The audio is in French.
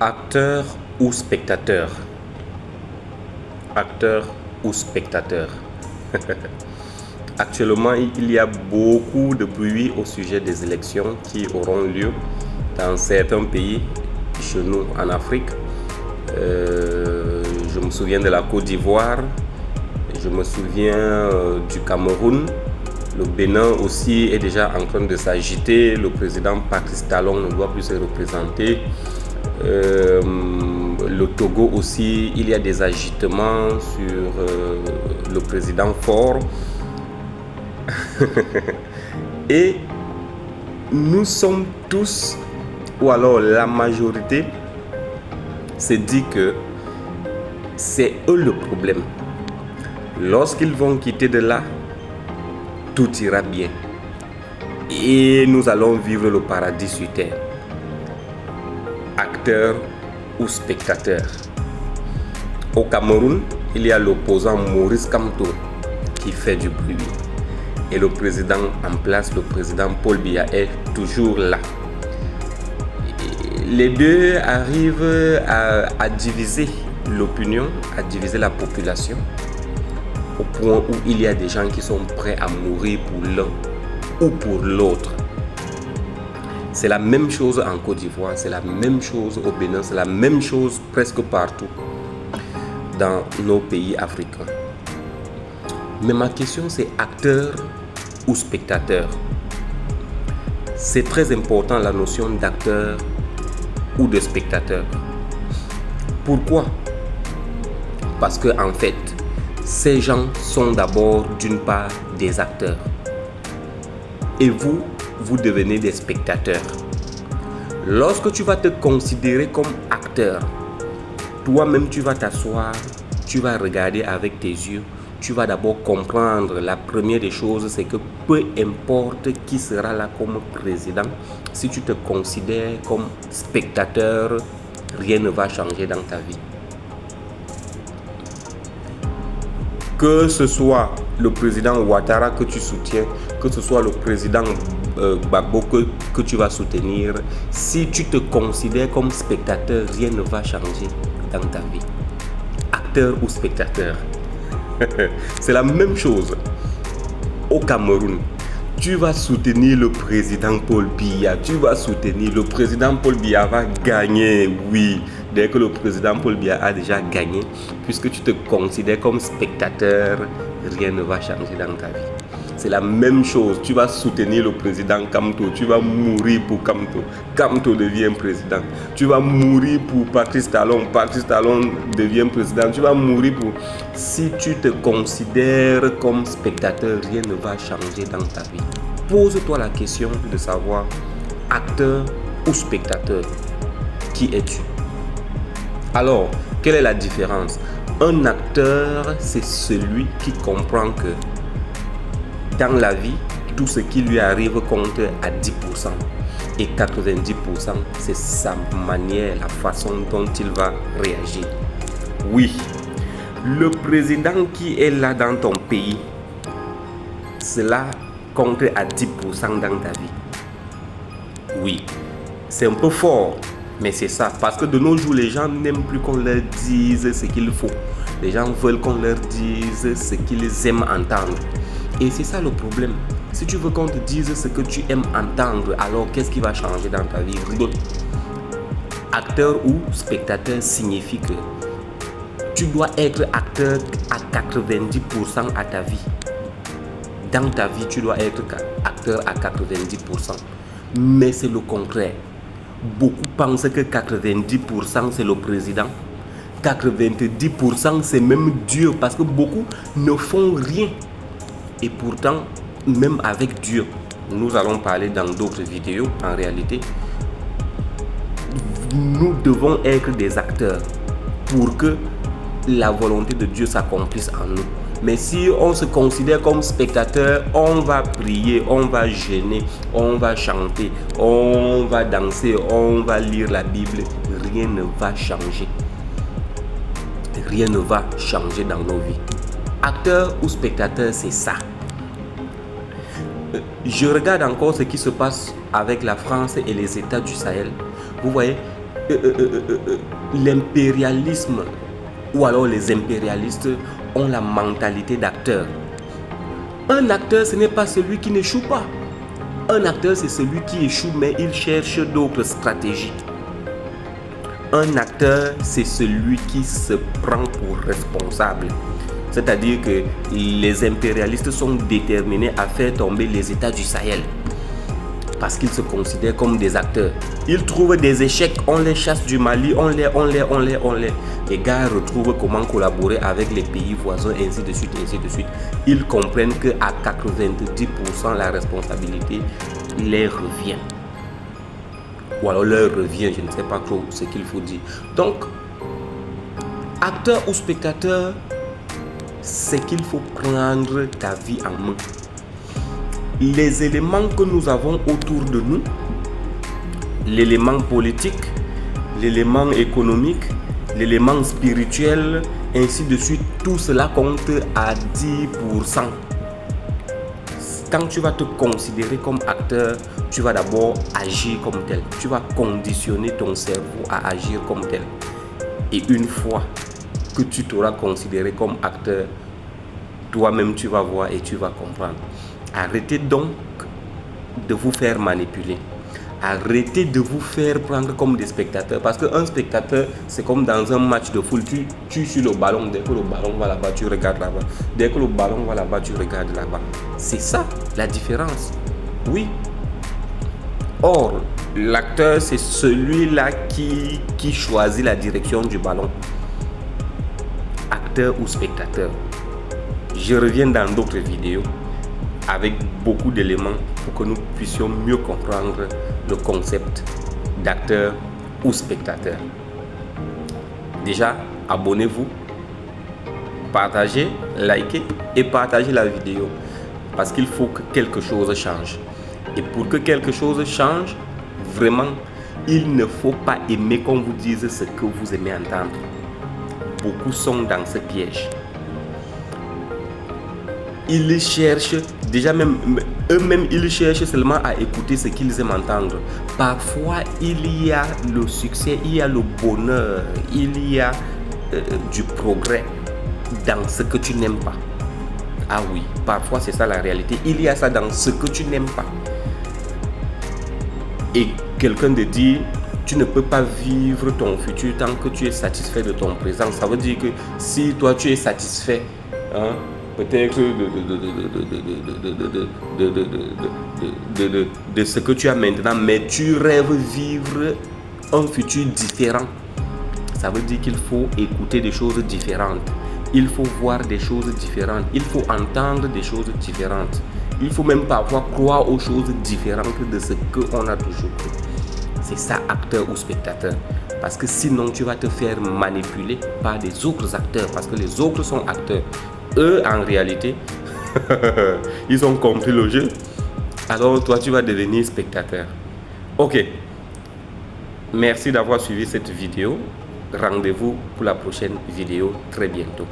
Acteur ou spectateur? Acteur ou spectateur? Actuellement, il y a beaucoup de bruit au sujet des élections qui auront lieu dans certains pays chez nous en Afrique. Je me souviens de la Côte d'Ivoire, je me souviens du Cameroun. Le Bénin aussi est déjà en train de s'agiter. Le président Patrice Talon ne doit plus se représenter. Le Togo aussi, il y a des agitements sur le président Faure. Et nous sommes tous, ou alors la majorité, se dit que c'est eux le problème. Lorsqu'ils vont quitter de là, tout ira bien. Et nous allons vivre le paradis sur terre. Acteur ou spectateur? Au Cameroun, il y a l'opposant Maurice Kamto qui fait du bruit. Et le président en place, le président Paul Biya, est toujours là. Les deux arrivent à diviser l'opinion, à diviser la population, au point où il y a des gens qui sont prêts à mourir pour l'un ou pour l'autre. C'est la même chose en Côte d'Ivoire, c'est la même chose au Bénin, c'est la même chose presque partout dans nos pays africains. Mais ma question, c'est acteur ou spectateur? C'est très important la notion d'acteur ou de spectateur. Pourquoi? Parce que en fait, ces gens sont d'abord d'une part des acteurs. Et vous devenez des spectateurs. Lorsque tu vas te considérer comme acteur, toi-même tu vas t'asseoir, tu vas regarder avec tes yeux, tu vas d'abord comprendre, la première des choses, c'est que peu importe qui sera là comme président, si tu te considères comme spectateur, rien ne va changer dans ta vie. Que ce soit le président Ouattara que tu soutiens, que ce soit le président Gbagbo que tu vas soutenir, si tu te considères comme spectateur, rien ne va changer dans ta vie. Acteur ou spectateur? C'est la même chose. Au Cameroun, tu vas soutenir le président Paul Biya, tu vas soutenir le président Paul Biya va gagner, oui. Dès que le président Paul Biya a déjà gagné, puisque tu te considères comme spectateur, rien ne va changer dans ta vie. C'est la même chose, tu vas soutenir le président Kamto, tu vas mourir pour Kamto, Kamto devient président. Tu vas mourir pour Patrice Talon, Patrice Talon devient président. Tu vas mourir pour... Si tu te considères comme spectateur, rien ne va changer dans ta vie. Pose-toi la question de savoir, acteur ou spectateur, qui es-tu? Alors, quelle est la différence? Un acteur, c'est celui qui comprend que dans la vie, tout ce qui lui arrive compte à 10%. Et 90%, c'est sa manière, la façon dont il va réagir. Oui, le président qui est là dans ton pays, cela compte à 10% dans ta vie. Oui, c'est un peu fort, mais c'est ça. Parce que de nos jours, les gens n'aiment plus qu'on leur dise ce qu'il faut. Les gens veulent qu'on leur dise ce qu'ils aiment entendre. Et c'est ça le problème. Si tu veux qu'on te dise ce que tu aimes entendre, alors qu'est-ce qui va changer dans ta vie? Rien. Acteur ou spectateur signifie que tu dois être acteur à 90% à ta vie. Dans ta vie, tu dois être acteur à 90%. Mais c'est le contraire. Beaucoup pensent que 90% c'est le président. 90% c'est même Dieu, parce que beaucoup ne font rien. Et pourtant, même avec Dieu, nous allons parler dans d'autres vidéos, en réalité, nous devons être des acteurs pour que la volonté de Dieu s'accomplisse en nous. Mais si on se considère comme spectateur, on va prier, on va jeûner, on va chanter, on va danser, on va lire la Bible, rien ne va changer. Rien ne va changer dans nos vies. Acteur ou spectateur, c'est ça. Je regarde encore ce qui se passe avec la France et les États du Sahel. Vous voyez, l'impérialisme ou alors les impérialistes ont la mentalité d'acteur. Un acteur, ce n'est pas celui qui n'échoue pas. Un acteur, c'est celui qui échoue, mais il cherche d'autres stratégies. Un acteur, c'est celui qui se prend pour responsable. C'est-à-dire que les impérialistes sont déterminés à faire tomber les États du Sahel parce qu'ils se considèrent comme des acteurs. Ils trouvent des échecs, on les chasse du Mali, on les. Les gars retrouvent comment collaborer avec les pays voisins, ainsi de suite, ainsi de suite. Ils comprennent qu'à 90%, la responsabilité les revient. Ou alors leur revient, je ne sais pas trop ce qu'il faut dire. Donc, acteur ou spectateur, c'est qu'il faut prendre ta vie en main. Les éléments que nous avons autour de nous, l'élément politique, l'élément économique, l'élément spirituel, ainsi de suite, tout cela compte à 10%. Quand tu vas te considérer comme acteur, tu vas d'abord agir comme tel. Tu vas conditionner ton cerveau à agir comme tel. Et une fois que tu t'auras considéré comme acteur, toi-même tu vas voir et tu vas comprendre. Arrêtez donc de vous faire manipuler. Arrêtez de vous faire prendre comme des spectateurs. Parce qu'un spectateur, c'est comme dans un match de foot. Tu suis le ballon. Dès que le ballon va là-bas, tu regardes là-bas. Dès que le ballon va là-bas, tu regardes là-bas. C'est ça la différence. Oui. Or, l'acteur, c'est celui-là qui choisit la direction du ballon. Acteur ou spectateur. Je reviens dans d'autres vidéos avec beaucoup d'éléments pour que nous puissions mieux comprendre le concept d'acteur ou spectateur. Déjà, abonnez-vous, partagez, likez et partagez la vidéo parce qu'il faut que quelque chose change. Et pour que quelque chose change, vraiment, il ne faut pas aimer qu'on vous dise ce que vous aimez entendre. Beaucoup sont dans ce piège. Ils cherchent, déjà même eux-mêmes, ils cherchent seulement à écouter ce qu'ils aiment entendre. Parfois, il y a le succès, il y a le bonheur, il y a du progrès dans ce que tu n'aimes pas. Ah oui, parfois c'est ça la réalité. Il y a ça dans ce que tu n'aimes pas. Et quelqu'un te dit, tu ne peux pas vivre ton futur tant que tu es satisfait de ton présent. Ça veut dire que si toi tu es satisfait, hein, peut-être de ce que tu as maintenant, mais tu rêves vivre un futur différent. Ça veut dire qu'il faut écouter des choses différentes. Il faut voir des choses différentes. Il faut entendre des choses différentes. Il faut même parfois croire aux choses différentes de ce qu'on a toujours cru. C'est ça, acteur ou spectateur. Parce que sinon, tu vas te faire manipuler par des autres acteurs. Parce que les autres sont acteurs. Eux, en réalité, ils ont compris le jeu. Alors, toi, tu vas devenir spectateur. Ok. Merci d'avoir suivi cette vidéo. Rendez-vous pour la prochaine vidéo très bientôt.